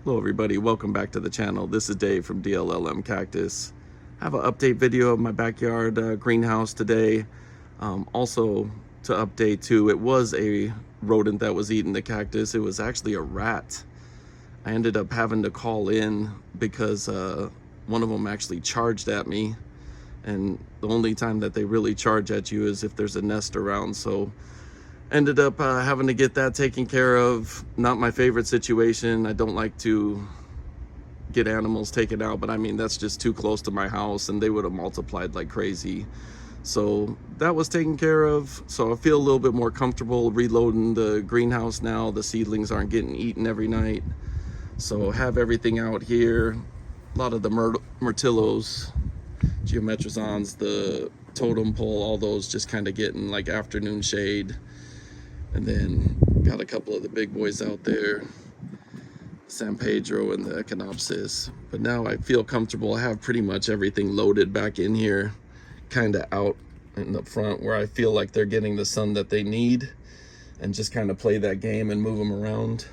Hello everybody, welcome back to the channel. This is Dave from DLLM Cactus. I have an update video of my backyard greenhouse today. Also to update too, it was a rodent that was eating the cactus. It was actually a rat. I ended up having to call in because one of them actually charged at me, and the only time that they really charge at you is if there's a nest around. So ended up having to get that taken care of. Not my favorite situation. I don't like to get animals taken out, but I mean, that's just too close to my house and they would have multiplied like crazy. So that was taken care of. So I feel a little bit more comfortable reloading the greenhouse now. The seedlings aren't getting eaten every night. So have everything out here. A lot of the myrtillos, geometrons, the totem pole, all those just kind of getting like afternoon shade. And then got a couple of the big boys out there, San Pedro and the Echinopsis. But now I feel comfortable. I have pretty much everything loaded back in here, kind of out in the front where I feel like they're getting the sun that they need, and just kind of play that game and move them around.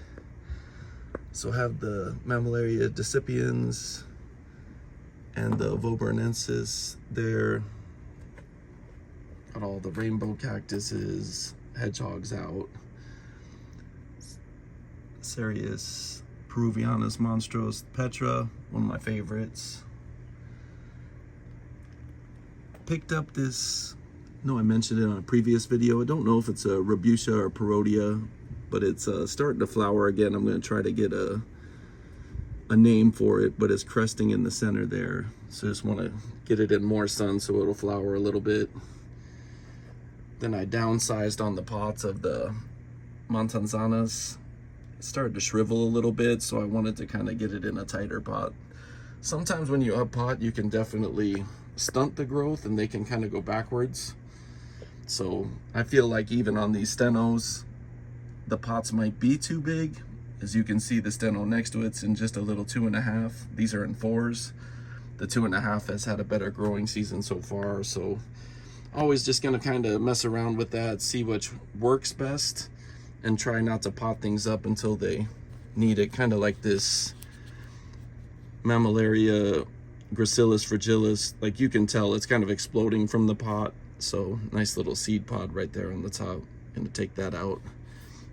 So have the Mammillaria decipiens and the Vobernensis there. Got all the rainbow cactuses, hedgehogs out. Cereus Peruvianus Monstros Petra, one of my favorites. Picked up this, I mentioned it on a previous video. I don't know if it's a Rabutia or Parodia, but it's starting to flower again. I'm going to try to get a name for it, but it's cresting in the center there. So just want to get it in more sun so it'll flower a little bit. Then I downsized on the pots of the Montanzanas. It started to shrivel a little bit, so I wanted to kind of get it in a tighter pot. Sometimes when you up pot, you can definitely stunt the growth and they can kind of go backwards. So I feel like even on these stenos, the pots might be too big. As you can see, the steno next to it's in just a little 2.5. These are in 4s. The 2.5 has had a better growing season so far, so always just gonna kind of mess around with that, see which works best, and try not to pot things up until they need it. Kind of like this Mammillaria gracilis fragilis, like you can tell it's kind of exploding from the pot. So nice little seed pod right there on the top. Gonna take that out,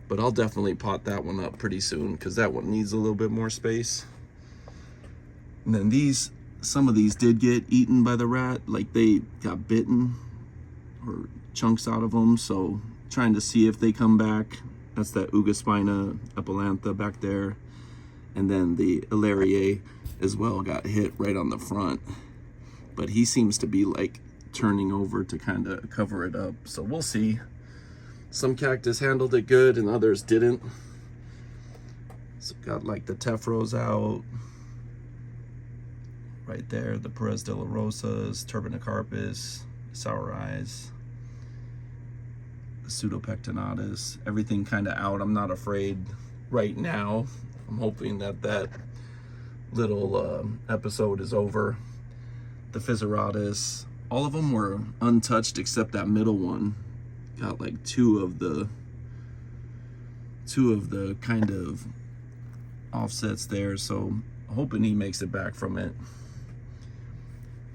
but I'll definitely pot that one up pretty soon because that one needs a little bit more space. And then some of these did get eaten by the rat, like they got bitten or chunks out of them, so trying to see if they come back. That's that Ugaspina epilantha back there, and then the Ilariae as well got hit right on the front, but he seems to be like turning over to kind of cover it up, so we'll see. Some cactus handled it good and others didn't. So got like the Tephros out right there, the Perez de la Rosas, Turbinicarpus, Sour Eyes, Pseudopectinatus, everything kind of out. I'm not afraid right now. I'm hoping that little episode is over. The Physerotus, all of them were untouched except that middle one. Got like two of the kind of offsets there, so hoping he makes it back from it.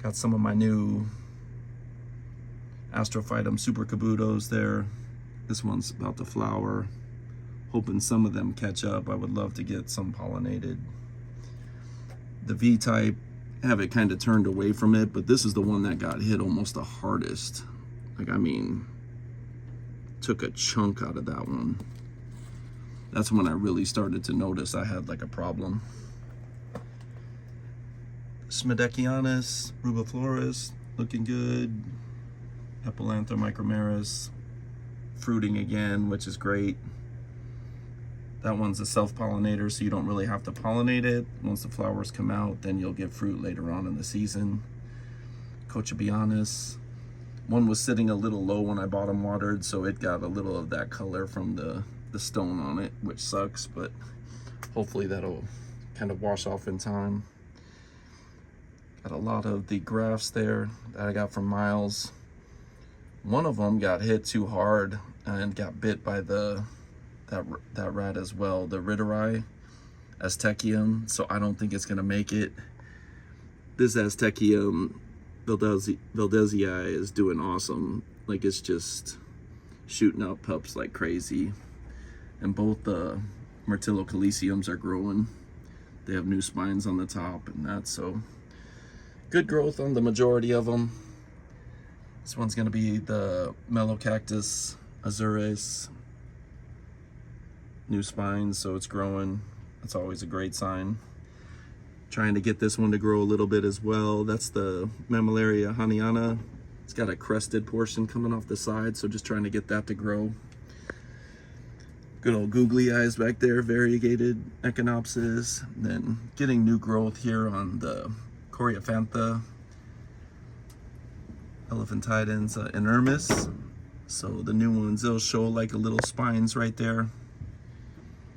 Got some of my new Astrophytum Super Cabutos there. This one's about to flower. Hoping some of them catch up. I would love to get some pollinated. The V-type, have it kind of turned away from it, but this is the one that got hit almost the hardest. Like, I mean, took a chunk out of that one. That's when I really started to notice I had like a problem. Smedecianus rubiflorus, looking good. Epilantha micromeris, fruiting again, which is great. That one's a self-pollinator, so you don't really have to pollinate it. Once the flowers come out, then you'll get fruit later on in the season. Cochabianus. One was sitting a little low when I bottom watered, so it got a little of that color from the stone on it, which sucks, but hopefully that'll kind of wash off in time. Got a lot of the grafts there that I got from Miles. One of them got hit too hard and got bit by that rat as well, the Ritterai. Aztecium, so I don't think it's gonna make it. This Aztecium Valdezii is doing awesome. Like, it's just shooting out pups like crazy. And both the Myrtillo Caliciums are growing. They have new spines on the top and that, so good growth on the majority of them. This one's gonna be the Mellow Cactus Azures. New spines, so it's growing. That's always a great sign. Trying to get this one to grow a little bit as well. That's the Mammillaria Haniana. It's got a crested portion coming off the side, so just trying to get that to grow. Good old googly eyes back there, variegated Echinopsis. Then getting new growth here on the Coreophantha Elephantidens inermis. So the new ones, they'll show like a little spines right there,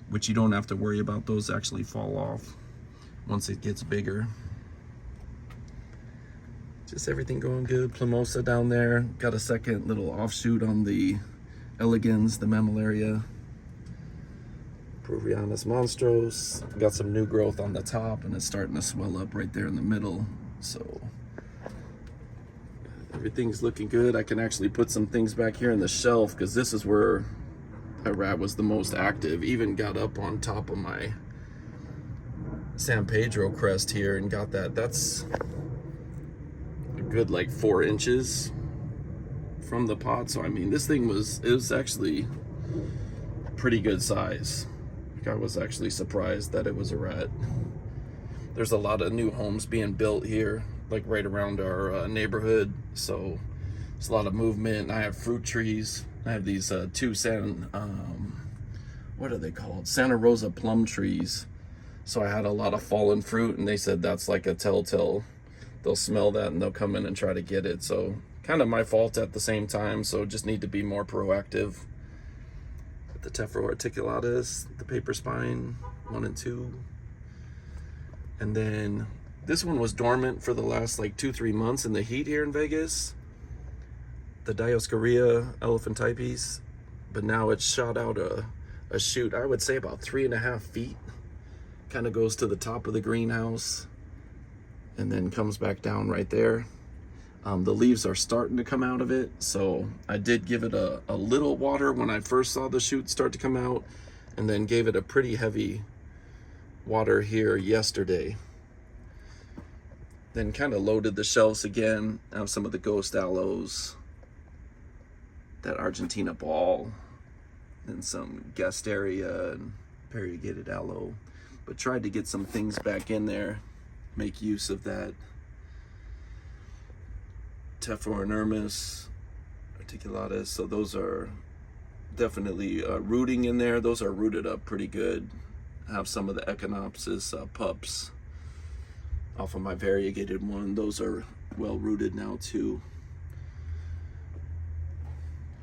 which you don't have to worry about. Those actually fall off once it gets bigger. Just everything going good. Plumosa down there. Got a second little offshoot on the elegans, the Mammillaria. Peruvianus monstros. Got some new growth on the top, and it's starting to swell up right there in the middle. So everything's looking good. I can actually put some things back here in the shelf, because this is where my rat was the most active. Even got up on top of my San Pedro crest here and got that. That's a good like 4 inches from the pot. So I mean, this thing it was actually pretty good size. Like, I was actually surprised that it was a rat. There's a lot of new homes being built here, like right around our neighborhood. So there's a lot of movement. I have fruit trees. I have these two what are they called? Santa Rosa plum trees. So I had a lot of fallen fruit, and they said that's like a telltale. They'll smell that and they'll come in and try to get it. So kind of my fault at the same time. So just need to be more proactive. With the Tephro articulatus, the paper spine 1 and 2. And then this one was dormant for the last like 2-3 months in the heat here in Vegas. The Dioscorea elephantypes, but now it's shot out a shoot, I would say about 3.5 feet. Kind of goes to the top of the greenhouse and then comes back down right there. The leaves are starting to come out of it, so I did give it a little water when I first saw the shoot start to come out, and then gave it a pretty heavy water here yesterday. Then kind of loaded the shelves again. I have some of the ghost aloes, that Argentina ball, and some Gasteria and variegated aloe. But tried to get some things back in there, make use of that. Tephro inermis, articulatus, so those are definitely rooting in there. Those are rooted up pretty good. I have some of the Echinopsis pups off of my variegated one. Those are well rooted now too.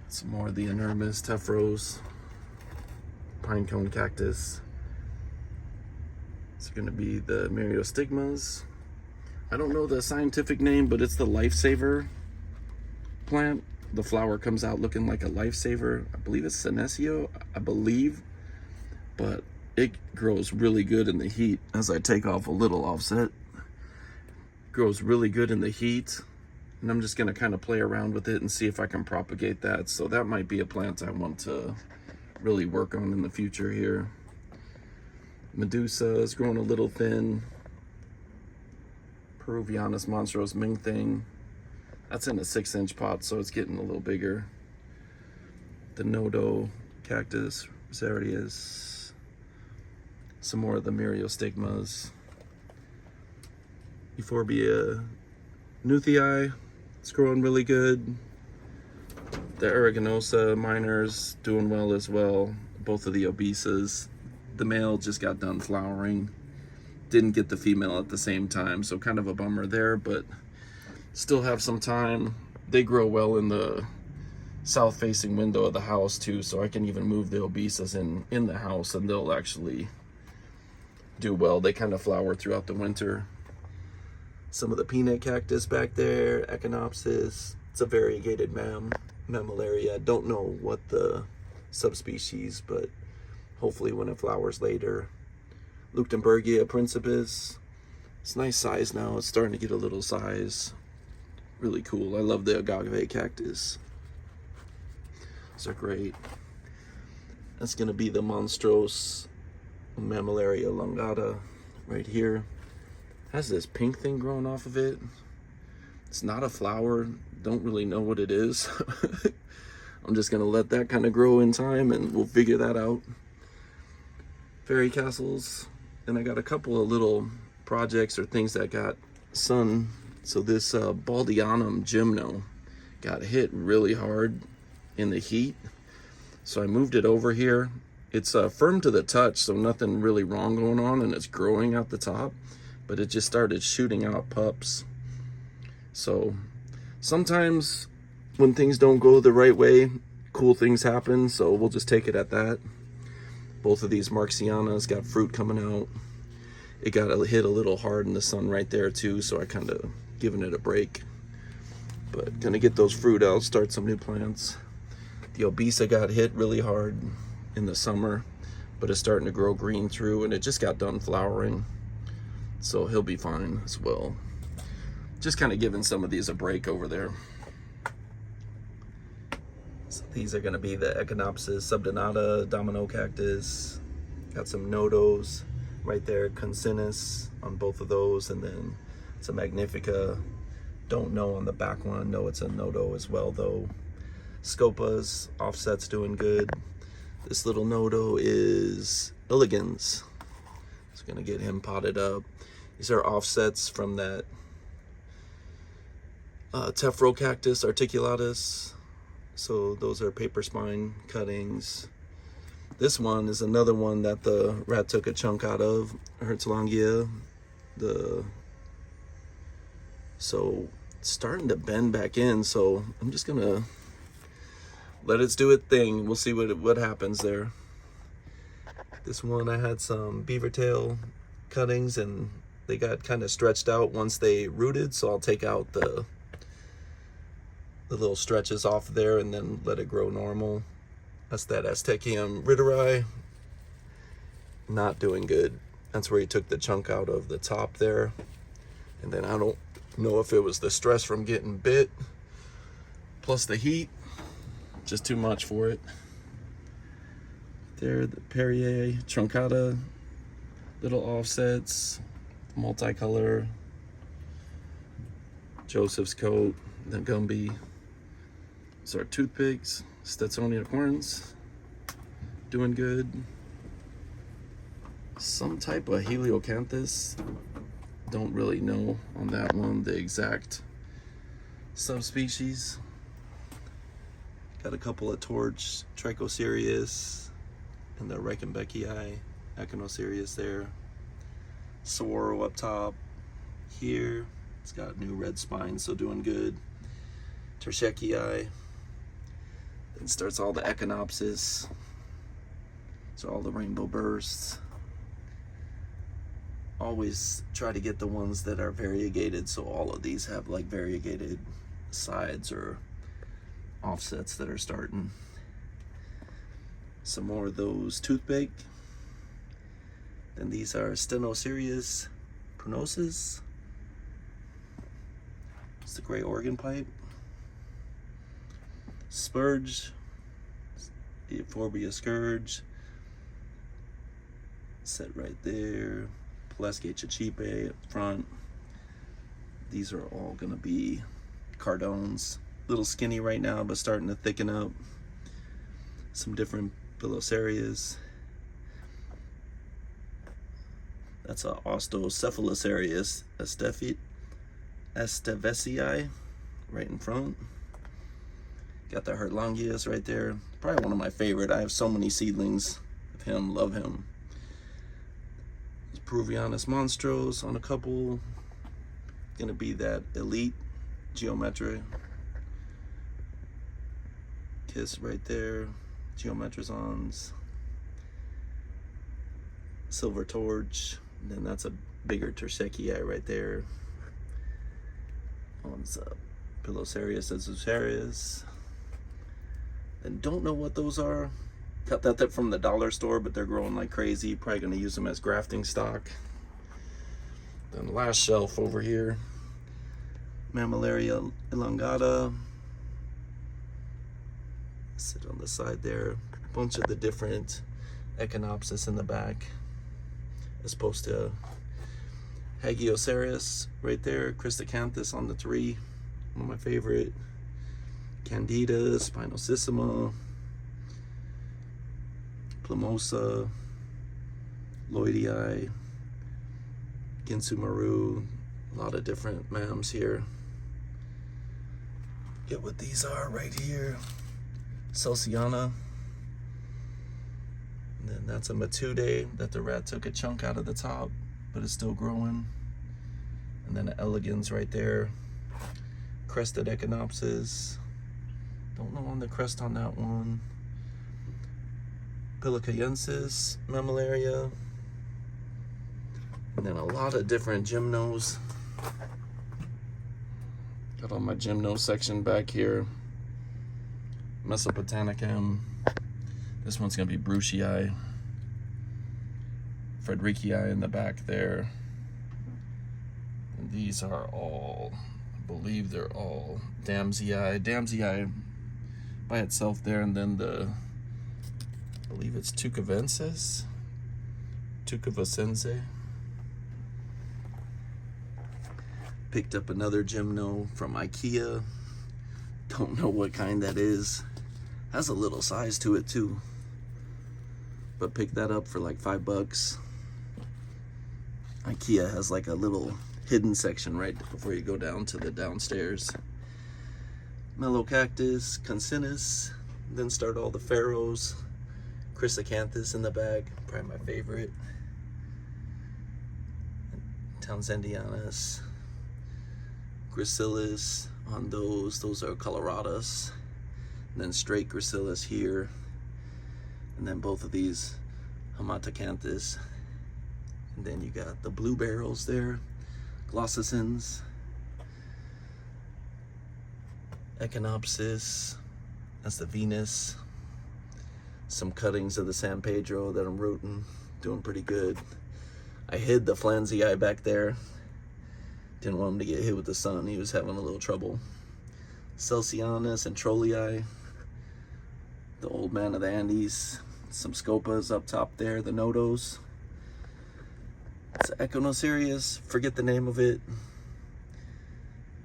Some more of the inermis, Tephros, pinecone cactus. It's going to be the Myriostigmas. I don't know the scientific name, but it's the lifesaver plant. The flower comes out looking like a lifesaver. I believe it's Senecio, I believe. But it grows really good in the heat. As I take off a little offset, grows really good in the heat. And I'm just going to kind of play around with it and see if I can propagate that. So that might be a plant I want to really work on in the future here. Medusa is growing a little thin. Peruvianus monstros Ming thing. That's in a 6-inch pot, so it's getting a little bigger. The Nodo Cactus Rosarius. Some more of the Myriostigmas. Euphorbia Nuthii. It's growing really good. The Aeruginosa minors doing well as well. Both of the Obesas. The male just got done flowering. Didn't get the female at the same time, so kind of a bummer there, but still have some time. They grow well in the south-facing window of the house too, so I can even move the Obesas in the house and they'll actually do well. They kind of flower throughout the winter. Some of the peanut cactus back there, Echinopsis. It's a variegated Mammillaria. Don't know what the subspecies, but hopefully when it flowers later, Leuchtenbergia principis. It's a nice size now. It's starting to get a little size. Really cool. I love the agave cactus. These are great. That's gonna be the Monstrose Mammillaria elongata right here. Has this pink thing growing off of it. It's not a flower. Don't really know what it is. I'm just gonna let that kind of grow in time and we'll figure that out. Fairy castles. And I got a couple of little projects or things that got sun. So this Baldianum gymno got hit really hard in the heat. So I moved it over here. It's firm to the touch, so nothing really wrong going on, and it's growing at the top, but it just started shooting out pups. So sometimes when things don't go the right way, cool things happen, so we'll just take it at that. Both of these Marxianas got fruit coming out. It got hit a little hard in the sun right there too, so I kind of given it a break. But gonna get those fruit out, start some new plants. The Obesa got hit really hard in the summer, but it's starting to grow green through, and it just got done flowering, so he'll be fine as well. Just kind of giving some of these a break over there. So these are going to be the Echinopsis subdenata domino cactus. Got some nodos right there, Consinus on both of those, and then it's a Magnifica. Don't know on the back one. Know it's a nodo as well though. Scopas, offset's doing good. This little nodo is Illigans. Just gonna get him potted up. These are offsets from that Tephro-Cactus articulatus. So those are paper spine cuttings. This one is another one that the rat took a chunk out of, Herzlangia. So it's starting to bend back in, so I'm just gonna let it do its thing. We'll see what happens there. This one I had some beaver tail cuttings and they got kind of stretched out once they rooted, so I'll take out the little stretches off there and then let it grow normal. That's that Aztecium ritteri. Not doing good. That's where he took the chunk out of the top there. And then I don't know if it was the stress from getting bit plus the heat. Just too much for it. There, the Perrier, truncata, little offsets, multicolor, Joseph's coat, the Gumby. These are toothpicks, Stetsonia corns, doing good. Some type of Heliocanthus, don't really know on that one the exact subspecies. Got a couple of Torch, Trichocereus, and the Reichenbeckii, Echinocerius there. Saguaro up top. Here, it's got new red spines, so doing good. Terschekii. Then starts all the Echinopsis. So all the rainbow bursts. Always try to get the ones that are variegated, so all of these have like variegated sides or offsets that are starting. Some more of those toothpick. Then these are Stenoserius pronosus. It's the gray organ pipe. Spurge, the Euphorbia scourge. Set right there. Pulaski chachipe up front. These are all gonna be Cardones. Little skinny right now, but starting to thicken up. Some different Pilosarias. That's a Ostocephalosarius Estevesii right in front. Got the Hertlangius right there. Probably one of my favorite. I have so many seedlings of him, love him. There's Peruvianus monstros on a couple. Gonna be that elite Geometra. Kiss right there. Geometrazons. Silver Torch. And then that's a bigger Terschekii right there. One's Pilosarius and Zucerius. And don't know what those are. Got that from the dollar store, but they're growing like crazy. Probably gonna use them as grafting stock. Then last shelf over here, Mammillaria elongata. Sit on the side there. A bunch of the different Echinopsis in the back, as opposed to Hagiosauris right there. Cactus on the tree, one of my favorite. Candida, Spinosissima, Plumosa, Lloydii, Ginsumaru. A lot of different mams here. Get what these are right here. Celsiana. And then that's a Matude that the rat took a chunk out of the top, but it's still growing. And then an Elegans right there. Crested Echinopsis. Don't know on the crest on that one. Pilicayensis, Mammillaria. And then a lot of different gymnos. Got all my gymno section back here. Mesopotamicum. This one's gonna be Brucii. Frederickii in the back there. And these are all, I believe they're all Damsii. Damsii by itself there, and then I believe it's Tucavensis. Tucavacense. Picked up another gymno from IKEA. Don't know what kind that is. Has a little size to it too. But picked that up for like $5. IKEA has like a little hidden section right before you go down to the downstairs. Mellow Cactus, Consinus, then start all the Pharaohs. Chrysocanthus in the back, probably my favorite. Townsendinus, Gracilis on those are Coloradas. And then straight Gracilis here. And then both of these Hamatacanthus. And then you got the blue barrels there, Glossicins, Echinopsis, that's the Venus. Some cuttings of the San Pedro that I'm rooting, doing pretty good. I hid the Flansii back there. Didn't want him to get hit with the sun, he was having a little trouble. Celsianus and Trollii, the old man of the Andes. Some Scopas up top there, the Nodos. It's Echinocerius, forget the name of it.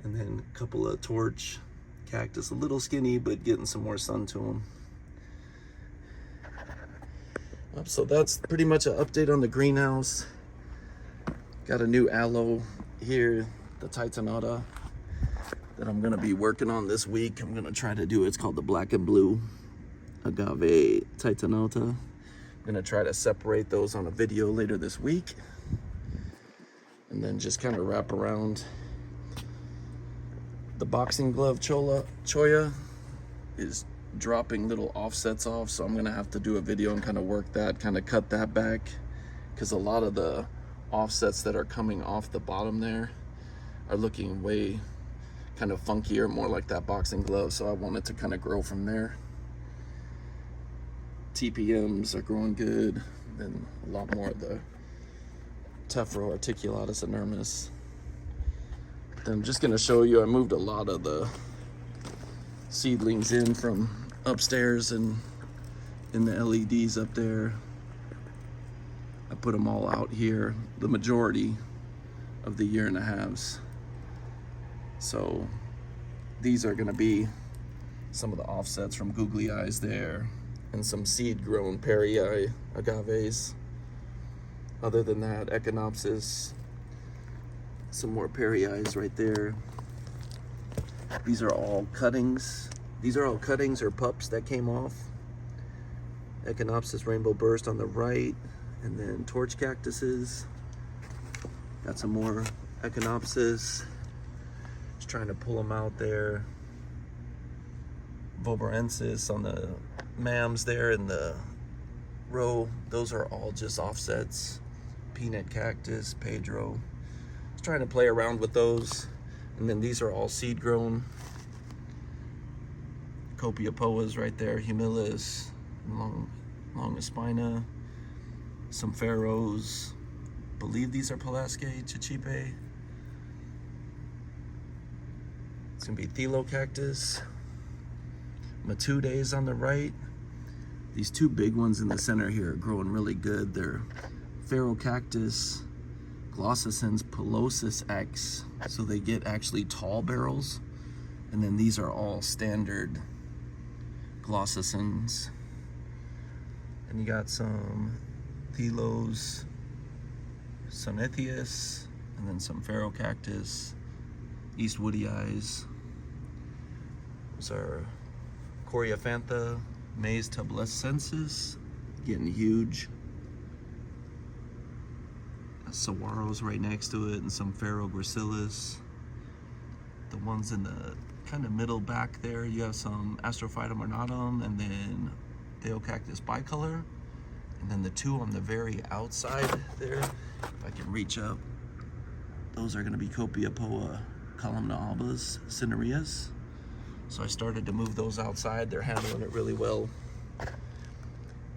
And then a couple of Torch Cactus, a little skinny, but getting some more sun to them. So that's pretty much an update on the greenhouse. Got a new aloe here, the Titanata, that I'm gonna be working on this week. I'm gonna try to do, it's called the black and blue agave Titanata. I'm gonna try to separate those on a video later this week. And then just kind of wrap around. The boxing glove Choya is dropping little offsets off, so I'm gonna have to do a video and kind of work that, kind of cut that back, because a lot of the offsets that are coming off the bottom there are looking way kind of funkier, more like that boxing glove, so I want it to kind of grow from there. TPMs are growing good, then a lot more of the Tephro articulatus inermis. Then I'm just gonna show you, I moved a lot of the seedlings in from upstairs and in the LEDs up there. I put them all out here, the majority of the 1.5 years. So these are gonna be some of the offsets from googly eyes there and some seed grown Perii agaves. Other than that, Echinopsis, some more Perii right there. These are all cuttings. These are all cuttings or pups that came off. Echinopsis Rainbow Burst on the right, and then Torch Cactuses. Got some more Echinopsis. Just trying to pull them out there. Voborensis on the mams there in the row. Those are all just offsets. Peanut Cactus, Pedro. Just trying to play around with those. And then these are all seed grown. Copia Poas right there, Humilis, longispina, some pharaohs. Believe these are Pelasgiae, Chichipe. It's gonna be Thelo cactus. Matudes on the right. These two big ones in the center here are growing really good. They're Pharaoh cactus, Glossicens pilosus X. So they get actually tall barrels. And then these are all standard Glossicens. And you got some Thelos, Sonethius, and then some Pharaoh cactus, East Woody Eyes. Those are Coreophantha, Maize tubescensis, getting huge. Saguaros right next to it, and some Pharaoh gracilis. The ones in the kind of middle back there, you have some Astrophytum ornatum, and then Theocactus bicolor. And then the two on the very outside there, if I can reach up, those are gonna be Copiapoa columna albas cinereus. So I started to move those outside. They're handling it really well.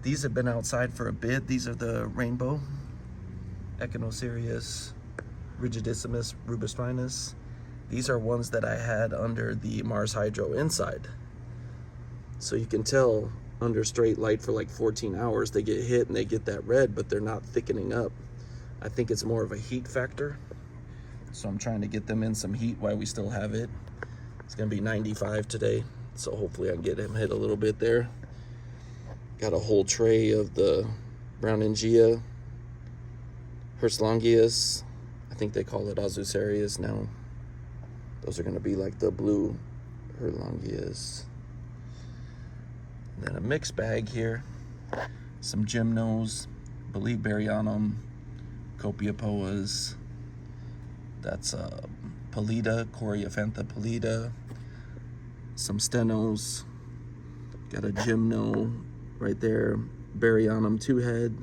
These have been outside for a bit. These are the rainbow, Echinocerius rigidissimus rubispinus. These are ones that I had under the Mars Hydro inside. So you can tell under straight light for like 14 hours, they get hit and they get that red, but they're not thickening up. I think it's more of a heat factor. So I'm trying to get them in some heat while we still have it. It's gonna be 95 today, so hopefully I can get him hit a little bit there. Got a whole tray of the Browningia, Hirslongius. I think they call it Azucerius now. Those are gonna be like the blue Hirslongius. And then a mixed bag here. Some Gymnos, believe Baryanum, Copiapoas. That's Pallida, Coreophantha pallida. Some Stenos. Got a Gymno right there. Baryanum 2-head.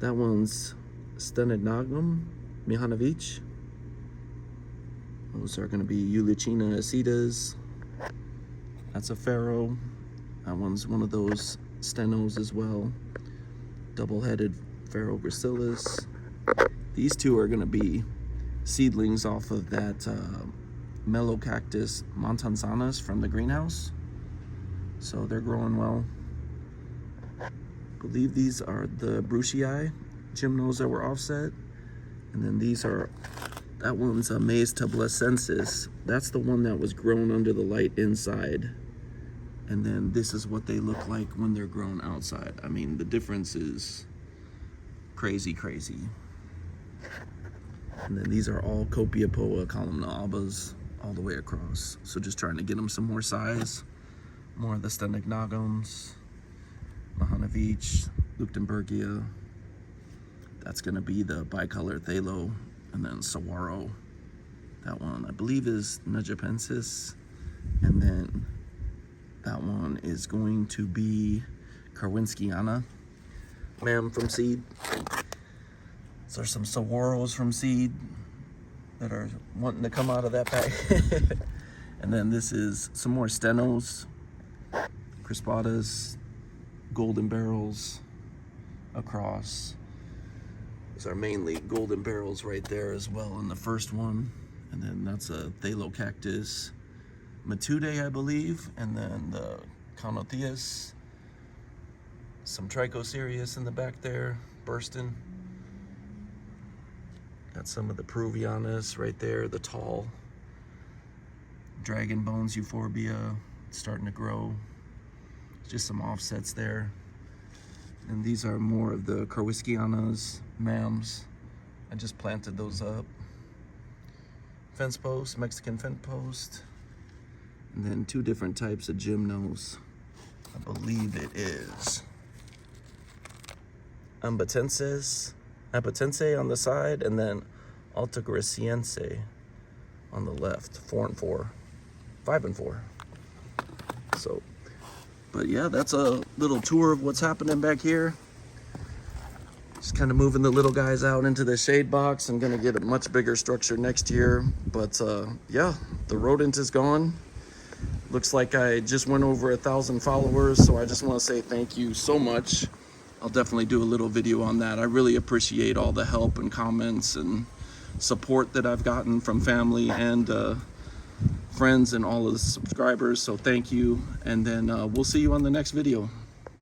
That one's Stenognathum Mihanovic. Those are going to be Eulychina acetas. That's a Pharaoh. That one's one of those Stenos as well. Double-headed Pharaoh gracilis. These two are going to be seedlings off of that Melocactus montanzanus from the greenhouse. So they're growing well. I believe these are the Brucii Gymnos that were offset. And then these are, that one's a Maize tubescensis. That's the one that was grown under the light inside. And then this is what they look like when they're grown outside. I mean, the difference is crazy, crazy. And then these are all Copiapoa columna albas all the way across. So just trying to get them some more size. More of the Stenognathums, Mihanovic, Leuchtenbergia. That's gonna be the bicolor Thelo, and then Saguaro. That one I believe is Nujapensis. And then that one is going to be Karwinskiana, ma'am from seed. So there's some Saguaros from seed that are wanting to come out of that pack. And then this is some more Stenos, Crispatus, golden barrels across. These are mainly golden barrels right there as well in the first one. And then that's a Thelocactus Matude, I believe. And then the Conotheus, some Trichoserius in the back there, bursting. Got some of the Peruvianus right there, the tall. Dragon Bones Euphorbia starting to grow. Just some offsets there. And these are more of the Karwiskianas, mams. I just planted those up. Fence post, Mexican fence post. And then two different types of Gymnos. I believe it is Ambatense on the side, and then Altagraciense on the left. 4 and 4, 5 and 4. So, but yeah, that's a little tour of what's happening back here. Just kind of moving the little guys out into the shade box. I'm gonna get a much bigger structure next year. But yeah, the rodent is gone. Looks like I just went over 1,000 followers, so I just want to say thank you so much. I'll definitely do a little video on that. I really appreciate all the help and comments and support that I've gotten from family and friends and all of the subscribers, so thank you. And then we'll see you on the next video.